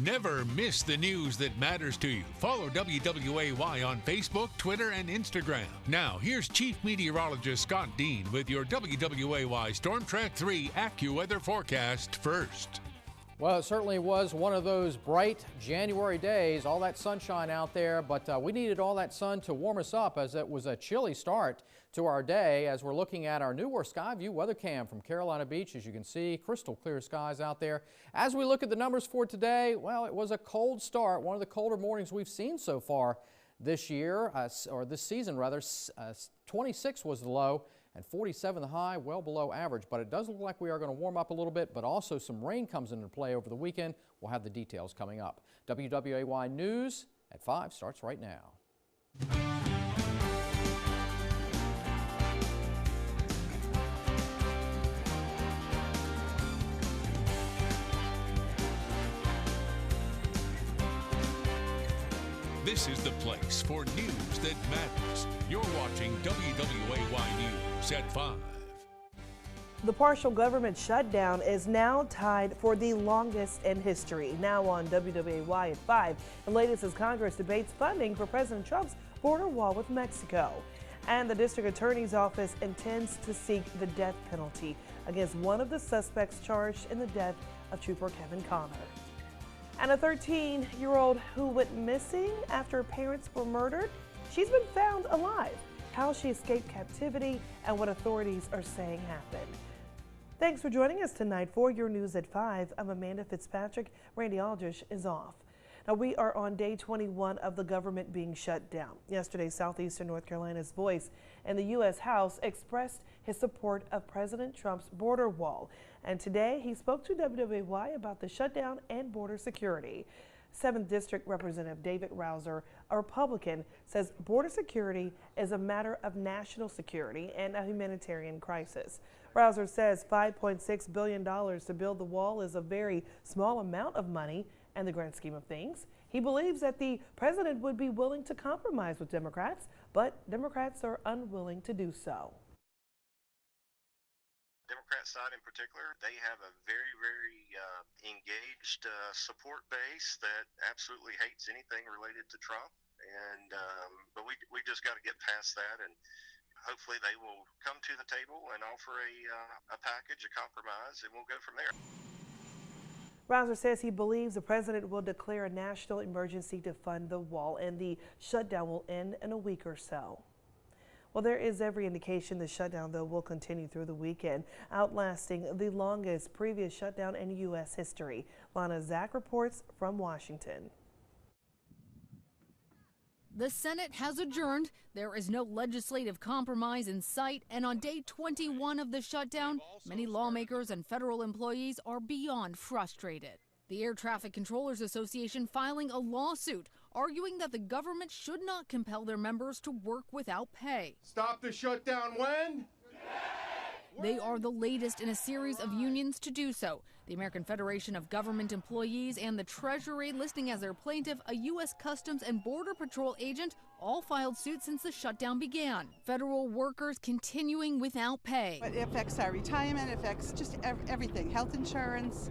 Never miss the news that matters to you. Follow WWAY on Facebook, Twitter, and Instagram. Now, here's Chief Meteorologist Scott Dean with your WWAY Storm Track 3 AccuWeather forecast first. Well, it certainly was one of those bright January days, all that sunshine out there, but we needed all that sun to warm us up as it was a chilly start to our day as we're looking at our newer Skyview weather cam from Carolina Beach. As you can see, crystal clear skies out there. As we look at the numbers for today, well, it was a cold start, one of the colder mornings we've seen so far this year, or this season rather. 26 was the low and 47 the high, well below average. But it does look like we are going to warm up a little bit, but also some rain comes into play over the weekend. We'll have the details coming up. WWAY News at 5 starts right now. This is the place for news that matters. You're watching WWAY News at 5. The partial government shutdown is now tied for the longest in history. Now on WWAY at 5, the latest as Congress debates funding for President Trump's border wall with Mexico. And the district attorney's office intends to seek the death penalty against one of the suspects charged in the death of Trooper Kevin Connor. And a 13-year-old who went missing after her parents were murdered, she's been found alive. How she escaped captivity and what authorities are saying happened. Thanks for joining us tonight for your News at 5. I'm Amanda Fitzpatrick. Randy Aldrich is off. Now, we are on day 21 of the government being shut down. Yesterday, Southeastern North Carolina's voice in the U.S. House expressed his support of President Trump's border wall. And today, he spoke to WWAY about the shutdown and border security. 7th District Representative David Rouzer, a Republican, says border security is a matter of national security and a humanitarian crisis. Rouzer says $5.6 billion to build the wall is a very small amount of money in the grand scheme of things. He believes that the president would be willing to compromise with Democrats, but Democrats are unwilling to do so. Democrat side in particular, they have a very engaged support base that absolutely hates anything related to Trump. And but we just got to get past that, and hopefully they will come to the table and offer a package, a compromise, and we'll go from there. Rouzer says he believes the president will declare a national emergency to fund the wall, and the shutdown will end in a week or so. Well, there is every indication the shutdown, though, will continue through the weekend, outlasting the longest previous shutdown in U.S. history. Lana Zach reports from Washington. The Senate has adjourned. There is no legislative compromise in sight, and on day 21 of the shutdown, many lawmakers and federal employees are beyond frustrated. The Air Traffic Controllers Association filing a lawsuit arguing that the government should not compel their members to work without pay. Stop the shutdown when? They are the latest in a series of unions to do so. The American Federation of Government Employees and the Treasury, listing as their plaintiff a U.S. Customs and Border Patrol agent, all filed suit since the shutdown began. Federal workers continuing without pay. It affects our retirement, it affects just everything, health insurance,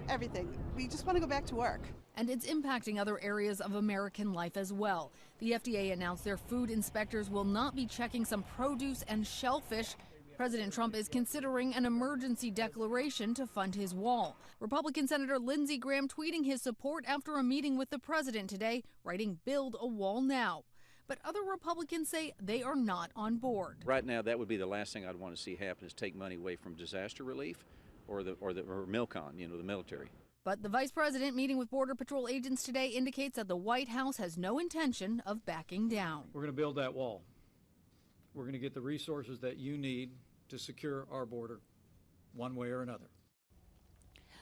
everything. We just want to go back to work. And it's impacting other areas of American life as well. The FDA announced their food inspectors will not be checking some produce and shellfish. President Trump is considering an emergency declaration to fund his wall. Republican Senator Lindsey Graham tweeting his support after a meeting with the president today, writing, "Build a wall now." But other Republicans say they are not on board. Right now, that would be the last thing I'd want to see happen, is take money away from disaster relief or MILCON, the military. But the vice president meeting with Border Patrol agents today indicates that the White House has no intention of backing down. We're going to build that wall. We're going to get the resources that you need to secure our border one way or another.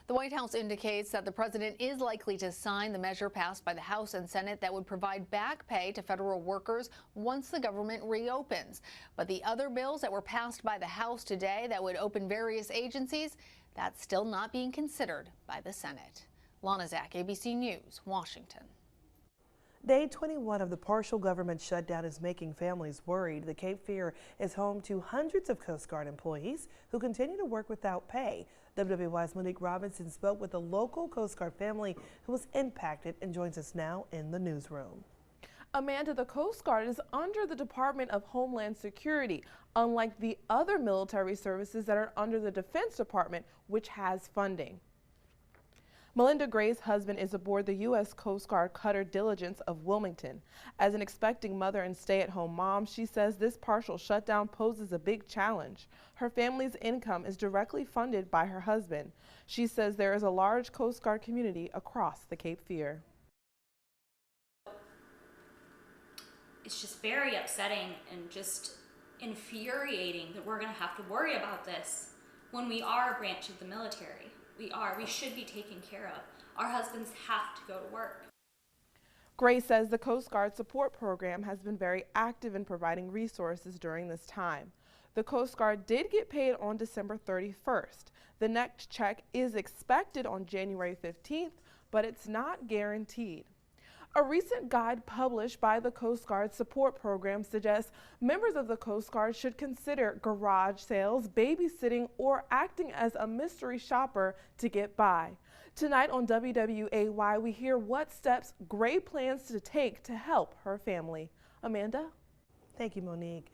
The White House indicates that the president is likely to sign the measure passed by the House and Senate that would provide back pay to federal workers once the government reopens. But the other bills that were passed by the House today that would open various agencies, that's still not being considered by the Senate. Lana Zach, ABC News, Washington. Day 21 of the partial government shutdown is making families worried. The Cape Fear is home to hundreds of Coast Guard employees who continue to work without pay. WWY's Monique Robinson spoke with a local Coast Guard family who was impacted and joins us now in the newsroom. Amanda, the Coast Guard is under the Department of Homeland Security, unlike the other military services that are under the Defense Department, which has funding. Melinda Gray's husband is aboard the U.S. Coast Guard cutter Diligence of Wilmington. As an expecting mother and stay-at-home mom, she says this partial shutdown poses a big challenge. Her family's income is directly funded by her husband. She says there is a large Coast Guard community across the Cape Fear. It's just very upsetting and just infuriating that we're going to have to worry about this when we are a branch of the military. We should be taken care of. Our husbands have to go to work. Gray says the Coast Guard support program has been very active in providing resources during this time. The Coast Guard did get paid on December 31st. The next check is expected on January 15th, but it's not guaranteed. A recent guide published by the Coast Guard support program suggests members of the Coast Guard should consider garage sales, babysitting, or acting as a mystery shopper to get by. Tonight on WWAY, we hear what steps Gray plans to take to help her family. Amanda? Thank you, Monique.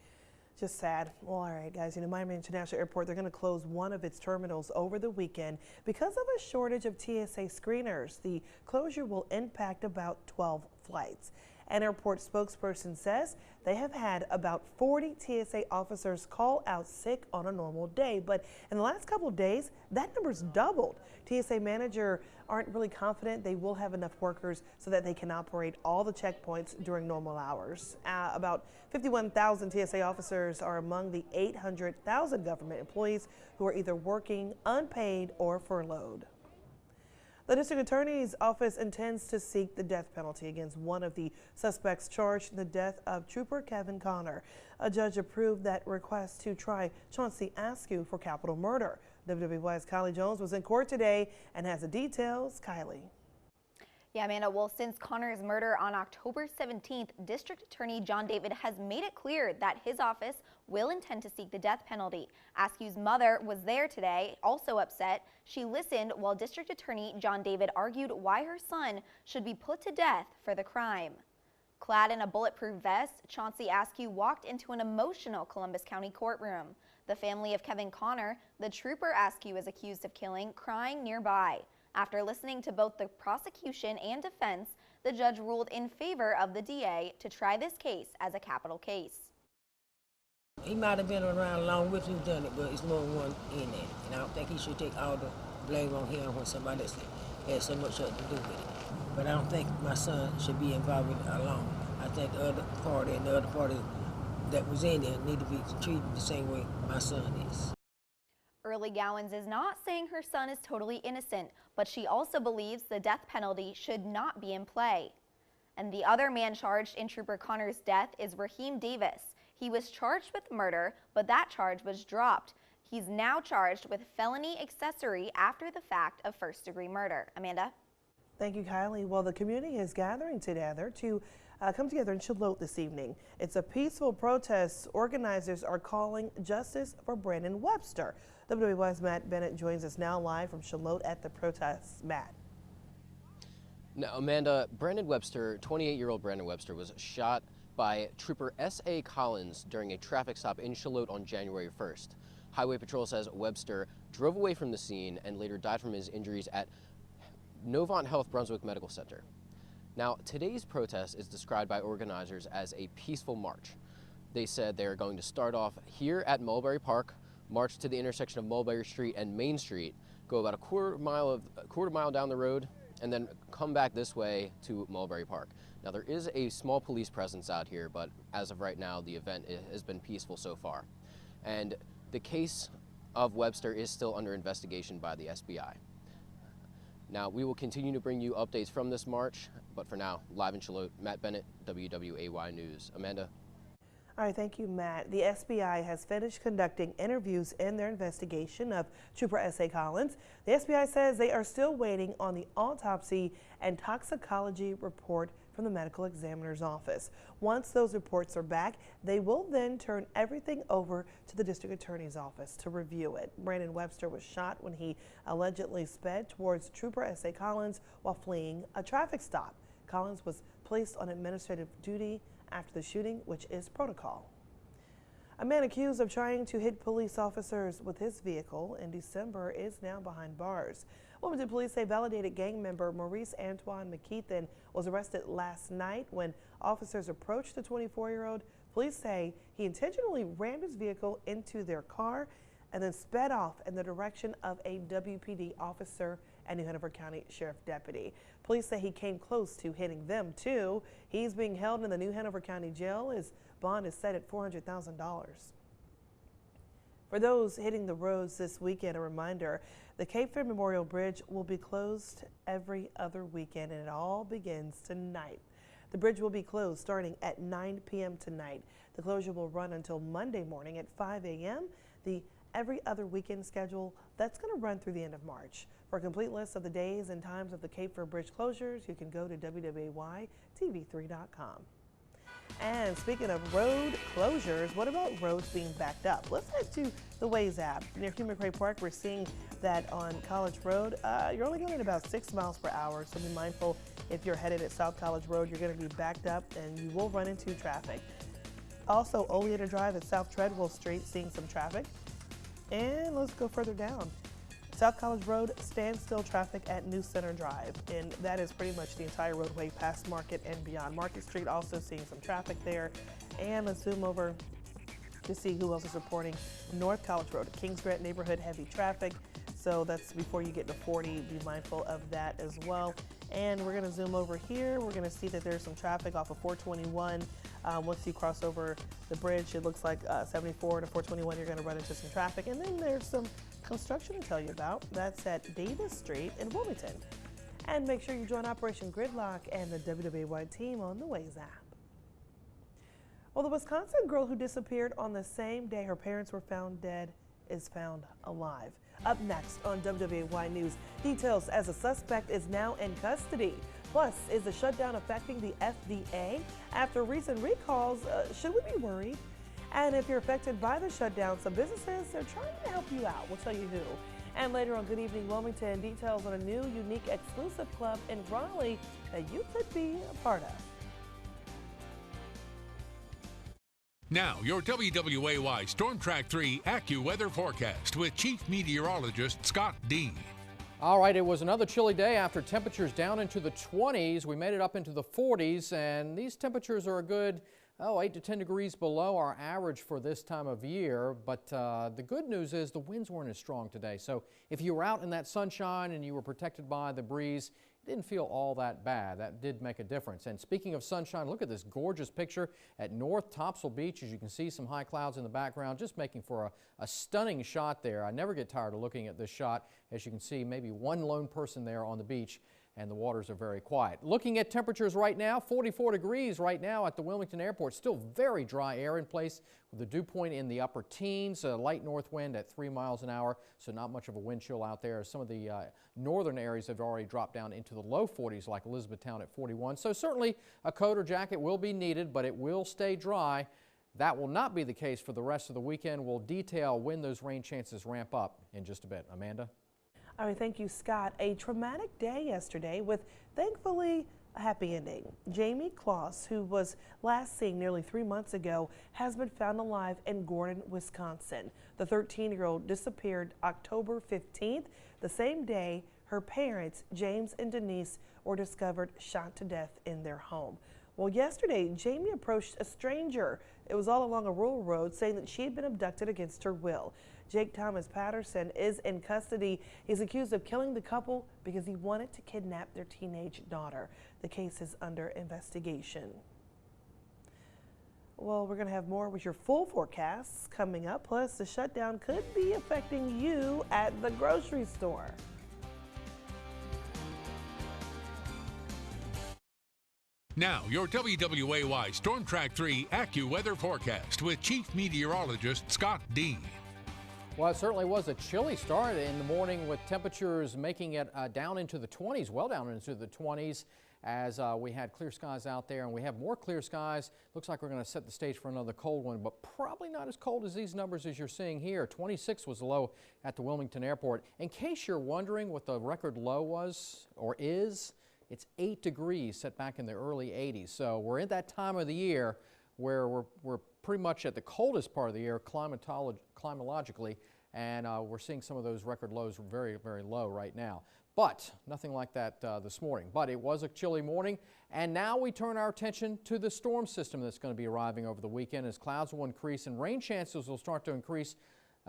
Just sad. Well, all right, guys, Miami International Airport, they're going to close one of its terminals over the weekend because of a shortage of TSA screeners. The closure will impact about 12 flights. An airport spokesperson says they have had about 40 TSA officers call out sick on a normal day, but in the last couple of days, that number's doubled. TSA manager aren't really confident they will have enough workers so that they can operate all the checkpoints during normal hours. About 51,000 TSA officers are among the 800,000 government employees who are either working unpaid or furloughed. The district attorney's office intends to seek the death penalty against one of the suspects charged in the death of Trooper Kevin Connor. A judge approved that request to try Chauncey Askew for capital murder. WWY's Kylie Jones was in court today and has the details. Kylie. Yeah, Amanda, well, since Connor's murder on October 17th, District Attorney John David has made it clear that his office will intend to seek the death penalty. Askew's mother was there today, also upset. She listened while District Attorney John David argued why her son should be put to death for the crime. Clad in a bulletproof vest, Chauncey Askew walked into an emotional Columbus County courtroom. The family of Kevin Connor, the trooper Askew is accused of killing, crying nearby. After listening to both the prosecution and defense, the judge ruled in favor of the DA to try this case as a capital case. He might have been around along with who done it, but it's more than one in it. And I don't think he should take all the blame on him when somebody else has so much to do with it. But I don't think my son should be involved with it alone. I think the other party and the other party that was in there need to be treated the same way my son is. Early Gowans is not saying her son is totally innocent, but she also believes the death penalty should not be in play. And the other man charged in Trooper Connor's death is Raheem Davis. He was charged with murder, but that charge was dropped. He's now charged with felony accessory after the fact of first-degree murder. Amanda? Thank you, Kylie. Well, the community is gathering together to come together in Shallotte this evening. It's a peaceful protest. Organizers are calling justice for Brandon Webster. WWY's Matt Bennett joins us now live from Shallotte at the protest. Matt. Now, Amanda, 28-year-old Brandon Webster was shot by Trooper S.A. Collins during a traffic stop in Shallotte on January 1st. Highway Patrol says Webster drove away from the scene and later died from his injuries at Novant Health Brunswick Medical Center. Now, today's protest is described by organizers as a peaceful march. They said they are going to start off here at Mulberry Park, march to the intersection of Mulberry Street and Main Street, go about a quarter mile down the road, and then come back this way to Mulberry Park. Now, there is a small police presence out here, but as of right now, the event has been peaceful so far. And the case of Webster is still under investigation by the SBI. Now, we will continue to bring you updates from this march, but for now, live in Shallotte, Matt Bennett, WWAY News. Amanda? All right, thank you, Matt. The SBI has finished conducting interviews in their investigation of Trooper S.A. Collins. The SBI says they are still waiting on the autopsy and toxicology report from the medical examiner's office. Once those reports are back, they will then turn everything over to the district attorney's office to review it. Brandon Webster was shot when he allegedly sped towards Trooper S.A. Collins while fleeing a traffic stop. Collins was placed on administrative duty after the shooting, which is protocol. A man accused of trying to hit police officers with his vehicle in December is now behind bars. Wilmington police say validated gang member Maurice Antoine McKeithen was arrested last night when officers approached the 24-year-old. Police say he intentionally rammed his vehicle into their car and then sped off in the direction of a WPD officer and New Hanover County Sheriff deputy. Police say he came close to hitting them too. He's being held in the New Hanover County Jail. His bond is set at $400,000. For those hitting the roads this weekend, a reminder, the Cape Fear Memorial Bridge will be closed every other weekend, and it all begins tonight. The bridge will be closed starting at 9 p.m. tonight. The closure will run until Monday morning at 5 a.m. The every other weekend schedule, that's going to run through the end of March. For a complete list of the days and times of the Cape Fear Bridge closures, you can go to WWAY-TV3.com. And speaking of road closures, what about roads being backed up? Let's head to the Waze app. Near Human Cray Park, we're seeing that on College Road, you're only going at about 6 miles per hour, so be mindful if you're headed at South College Road, you're going to be backed up and you will run into traffic. Also, Oleander Drive at South Treadwell Street, seeing some traffic. And let's go further down. South College Road, standstill traffic at New Center Drive, and that is pretty much the entire roadway past Market and beyond. Market Street also seeing some traffic there. And let's zoom over to see who else is reporting North College Road. Kings Grant neighborhood, heavy traffic. So that's before you get to 40. Be mindful of that as well. And we're going to zoom over here. We're going to see that there's some traffic off of 421. Once you cross over the bridge, it looks like 74 to 421, you're going to run into some traffic. And then there's some construction to tell you about. That's at Davis Street in Wilmington. And make sure you join Operation Gridlock and the WWAY team on the Waze app. Well, the Wisconsin girl who disappeared on the same day her parents were found dead is found alive. Up next on WWAY News, details as a suspect is now in custody. Plus, is the shutdown affecting the FDA? After recent recalls, should we be worried? And if you're affected by the shutdown, some businesses are trying to help you out. We'll tell you who. And later on Good Evening Wilmington, details on a new, unique, exclusive club in Raleigh that you could be a part of. Now, your WWAY Storm Track 3 AccuWeather forecast with Chief Meteorologist Scott Dean. All right, it was another chilly day after temperatures down into the 20s. We made it up into the 40s, and these temperatures are a good 8 to 10 degrees below our average for this time of year. But the good news is the winds weren't as strong today. So if you were out in that sunshine and you were protected by the breeze, it didn't feel all that bad. That did make a difference. And speaking of sunshine, look at this gorgeous picture at North Topsail Beach. As you can see, some high clouds in the background, just making for a stunning shot there. I never get tired of looking at this shot. As you can see, maybe one lone person there on the beach, and the waters are very quiet. Looking at temperatures right now, 44 degrees right now at the Wilmington Airport. Still very dry air in place with the dew point in the upper teens, a light north wind at 3 miles an hour, so not much of a wind chill out there. Some of the northern areas have already dropped down into the low 40s, like Elizabethtown at 41. So certainly a coat or jacket will be needed, but it will stay dry. That will not be the case for the rest of the weekend. We'll detail when those rain chances ramp up in just a bit. Amanda? All right, thank you, Scott. A traumatic day yesterday with, thankfully, a happy ending. Jamie Kloss, who was last seen nearly 3 months ago, has been found alive in Gordon, Wisconsin. The 13-year-old disappeared October 15th, the same day her parents, James and Denise, were discovered shot to death in their home. Well, yesterday, Jamie approached a stranger. It was all along a rural road, saying that she had been abducted against her will. Jake Thomas Patterson is in custody. He's accused of killing the couple because he wanted to kidnap their teenage daughter. The case is under investigation. Well, we're going to have more with your full forecasts coming up. Plus, the shutdown could be affecting you at the grocery store. Now, your WWAY Storm Track 3 AccuWeather forecast with Chief Meteorologist Scott Dean. Well, it certainly was a chilly start in the morning with temperatures making it down into the 20s, well down into the 20s as we had clear skies out there, and we have more clear skies. Looks like we're going to set the stage for another cold one, but probably not as cold as these numbers as you're seeing here. 26 was the low at the Wilmington Airport. In case you're wondering what the record low was or is, it's 8 degrees set back in the early 80s. So we're in that time of the year where we're pretty much at the coldest part of the year climatologically, and we're seeing some of those record lows very, very low right now. But nothing like that this morning. But it was a chilly morning, and now we turn our attention to the storm system that's going to be arriving over the weekend as clouds will increase and rain chances will start to increase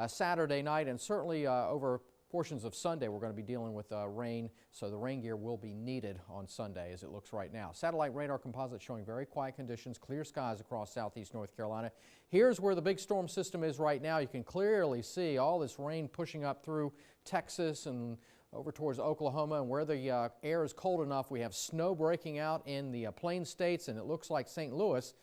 Saturday night, and certainly over portions of Sunday we're going to be dealing with rain, so the rain gear will be needed on Sunday as it looks right now. Satellite radar composite showing very quiet conditions, clear skies across southeast North Carolina. Here's where the big storm system is right now. You can clearly see all this rain pushing up through Texas and over towards Oklahoma, and where the air is cold enough, we have snow breaking out in the Plain States, and it looks like St. Louis.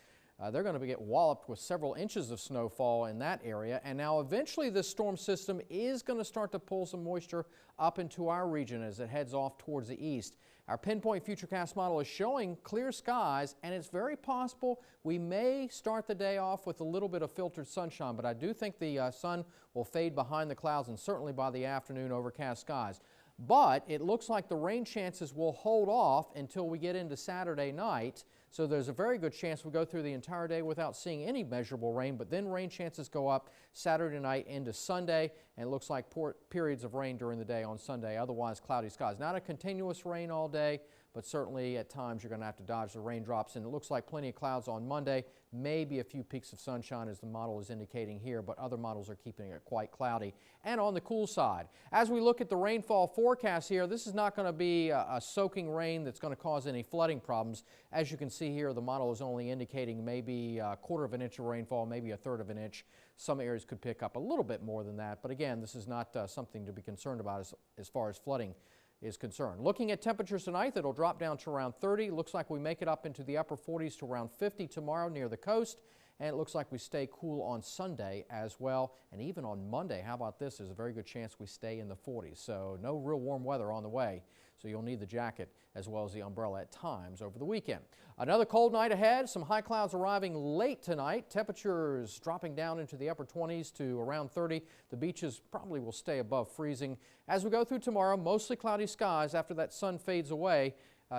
They're going to get walloped with several inches of snowfall in that area. And now eventually this storm system is going to start to pull some moisture up into our region as it heads off towards the east. Our Pinpoint Futurecast model is showing clear skies, and it's very possible we may start the day off with a little bit of filtered sunshine, but I do think the sun will fade behind the clouds and certainly by the afternoon overcast skies. But it looks like the rain chances will hold off until we get into Saturday night. So there's a very good chance we'll go through the entire day without seeing any measurable rain, but then rain chances go up Saturday night into Sunday, and it looks like periods of rain during the day on Sunday, otherwise cloudy skies. Not a continuous rain all day, but certainly at times you're going to have to dodge the raindrops, and it looks like plenty of clouds on Monday, maybe a few peaks of sunshine as the model is indicating here, but other models are keeping it quite cloudy and on the cool side. As we look at the rainfall forecast here, this is not going to be a soaking rain that's going to cause any flooding problems. As you can see here, the model is only indicating maybe a quarter of an inch of rainfall, maybe a third of an inch. Some areas could pick up a little bit more than that, but again, this is not something to be concerned about as far as flooding is concerned. Looking at temperatures tonight, that'll drop down to around 30. Looks like we make it up into the upper 40s to around 50 tomorrow near the coast. And it looks like we stay cool on Sunday as well. And even on Monday, how about this? There's a very good chance we stay in the 40s. So no real warm weather on the way. So you'll need the jacket as well as the umbrella at times over the weekend. Another cold night ahead. Some high clouds arriving late tonight. Temperatures dropping down into the upper 20s to around 30. The beaches probably will stay above freezing. As we go through tomorrow, mostly cloudy skies after that sun fades away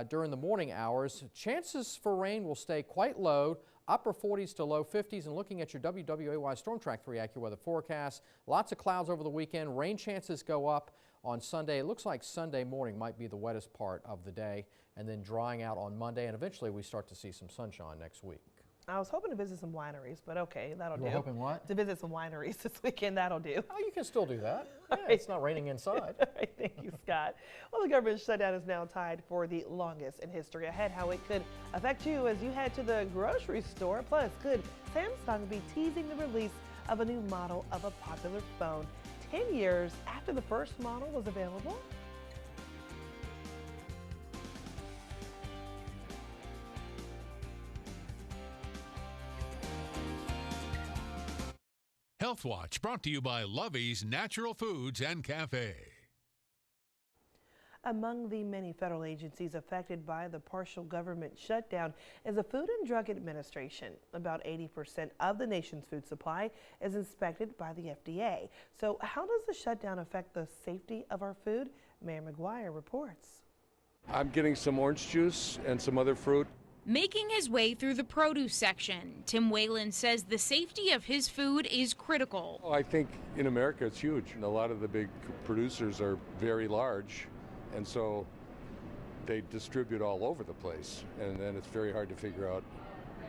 during the morning hours. Chances for rain will stay quite low. Upper 40s to low 50s, and looking at your WWAY Storm Track 3 AccuWeather forecast, lots of clouds over the weekend. Rain chances go up on Sunday. It looks like Sunday morning might be the wettest part of the day, and then drying out on Monday, and eventually we start to see some sunshine next week. I was hoping to visit some wineries, but okay, that'll do. You were hoping what? To visit some wineries this weekend, that'll do. Oh, you can still do that. Yeah, it's not raining inside. All right, thank you, Scott. Well, the government shutdown is now tied for the longest in history. Ahead, how it could affect you as you head to the grocery store. Plus, could Samsung be teasing the release of a new model of a popular phone 10 years after the first model was available? Health Watch brought to you by Lovey's Natural Foods and Cafe. Among the many federal agencies affected by the partial government shutdown is the Food and Drug Administration. About 80% of the nation's food supply is inspected by the FDA. So how does the shutdown affect the safety of our food? Mayor McGuire reports. I'm getting some orange juice and some other fruit. Making his way through the produce section, Tim Whalen says the safety of his food is critical. I think in America it's huge. A lot of the big producers are very large, and so they distribute all over the place, and then it's very hard to figure out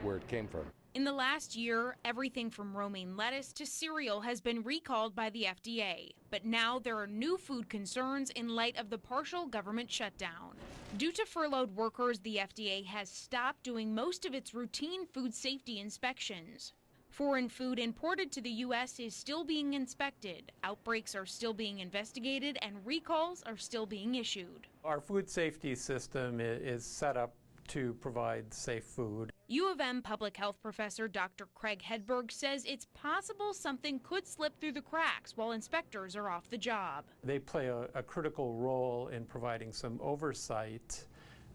where it came from. In the last year, everything from romaine lettuce to cereal has been recalled by the FDA. But now there are new food concerns in light of the partial government shutdown. Due to furloughed workers, the FDA has stopped doing most of its routine food safety inspections. Foreign food imported to the U.S. is still being inspected. Outbreaks are still being investigated, and recalls are still being issued. Our food safety system is set up to provide safe food. U of M public health professor Dr. Craig Hedberg says it's possible something could slip through the cracks while inspectors are off the job. They play a critical role in providing some oversight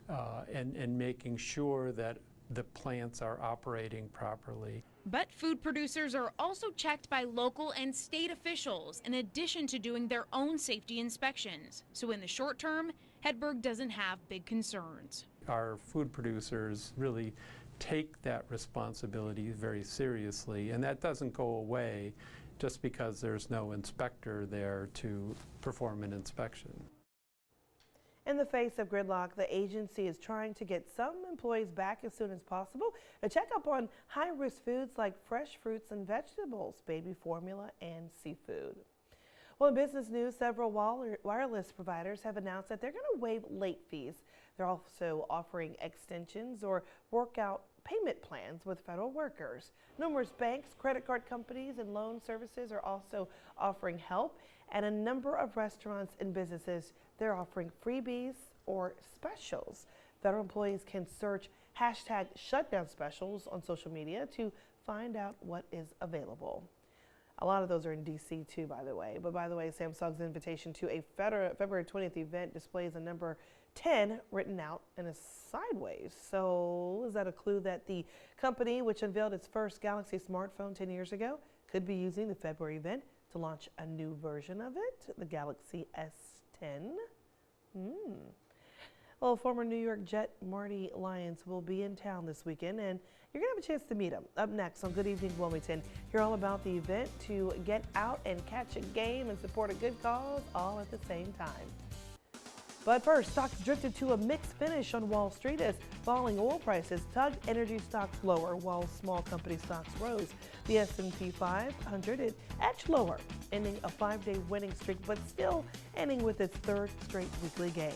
and making sure that the plants are operating properly. But food producers are also checked by local and state officials in addition to doing their own safety inspections. So in the short term, Hedberg doesn't have big concerns. Our food producers really take that responsibility very seriously, and that doesn't go away just because there's no inspector there to perform an inspection. In the face of gridlock, the agency is trying to get some employees back as soon as possible. A checkup on high-risk foods like fresh fruits and vegetables, baby formula, and seafood. Well, in business news, several wireless providers have announced that they're going to waive late fees. They're also offering extensions or workout payment plans with federal workers. Numerous banks, credit card companies, and loan services are also offering help. And a number of restaurants and businesses, they're offering freebies or specials. Federal employees can search #shutdown specials on social media to find out what is available. A lot of those are in D.C. too, by the way. But by the way, Samsung's invitation to a February 20th event displays a number 10 written out in a sideways. So is that a clue that the company, which unveiled its first Galaxy smartphone 10 years ago, could be using the February event to launch a new version of it, the Galaxy S10? Well, former New York Jet Marty Lyons will be in town this weekend, and you're going to have a chance to meet him. Up next on Good Evening Wilmington, hear all about the event to get out and catch a game and support a good cause all at the same time. But first, stocks drifted to a mixed finish on Wall Street as falling oil prices tugged energy stocks lower while small company stocks rose. The S&P 500 it edged lower, ending a 5-day winning streak, but still ending with its third straight weekly gain.